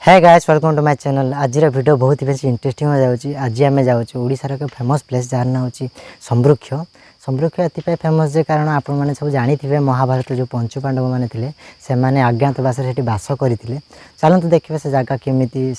है guys welcome to my channel. आज video बहुत ही बेसी इंटरेस्टिंग हो जाउची। आज आम जाऊँ ओडिशार एक फेमस प्लेस जार ना होची समृक्ष। समृक्ष एथि फेमस जे कारण आपण माने सब जानी थिबे महाभारत जो पंच पांडव माने थिले से माने अज्ञातवास सेठी वास करथिले। चलंतु देखिबे से जागा केमिति।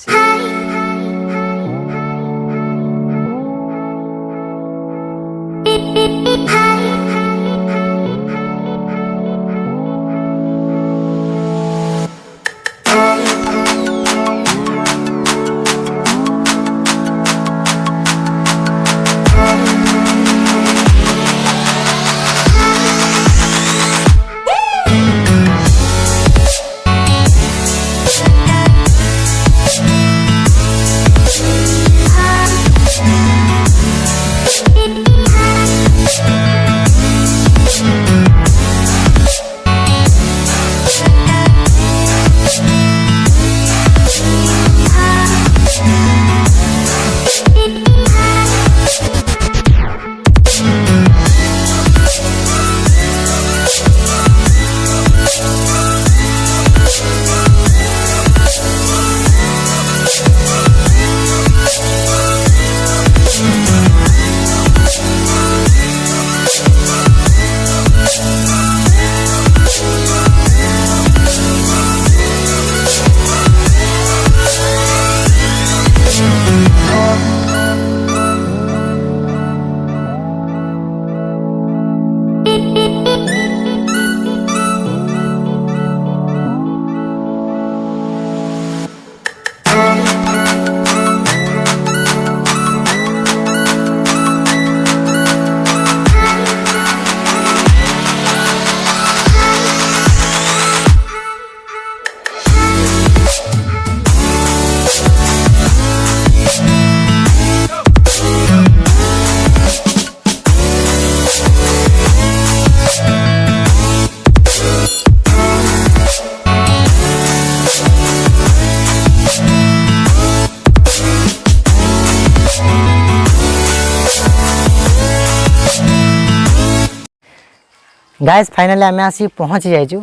गाइस फाइनली आम आसी पहुँची जाइचु।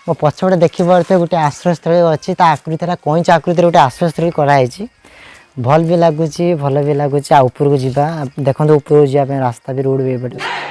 मो पछपटे देखिए गोटे आश्रयस्थली अच्छी आकृति कईच आकृति गोटे आश्रयस्थली कराई। भल भी लगुच भल भी लगुच। ऊपर को जावा देखो ऊपर को जावाई रास्ता भी रोड भी एपटे।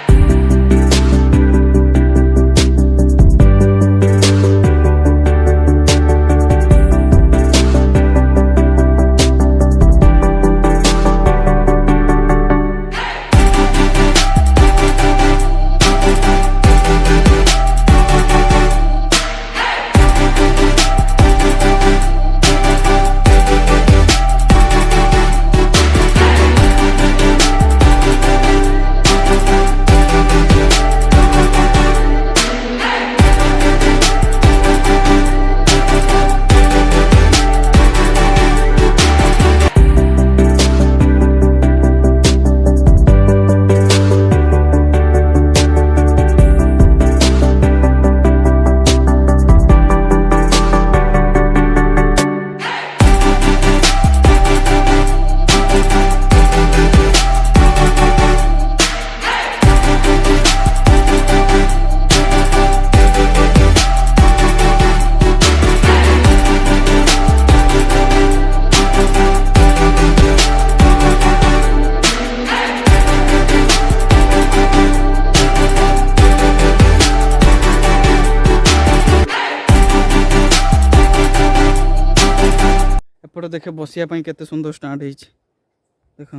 एपटे देखे बसिया केते सुंदर स्टार्ट देख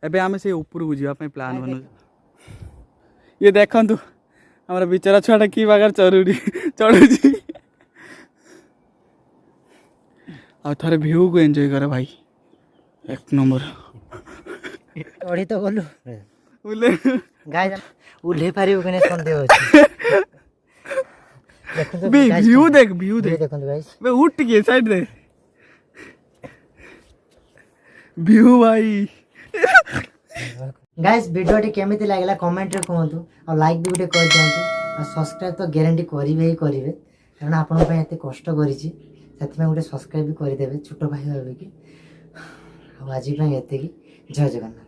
एबे आमे से ऊपर को जीवा प्लान बन ये देखु हमारा बिचारा छुआटा की बागार चरुड़ी चढ़ुची आ थारे व्यू को एंजॉय करे भाई एक नंबर चढ़ी तो गलु उले गाइस उल्हे पारिबो कने संदेह अछि। बे व्यू देख देखो गाइस बे उठ के साइड दे व्यू भाई। गाइस वीडियो टी केमिति लागला कमेंट रे कहंतु और लाइक भी गुटे कर दियंतु और सब्सक्राइब तो गारंटी करिवे ही करिवे कारण आपन पे एते कष्ट करिछि सेति में गुटे सब्सक्राइब भी करि देबे छोटो भाई होबे कि आज पे एते की जय जगन्नाथ।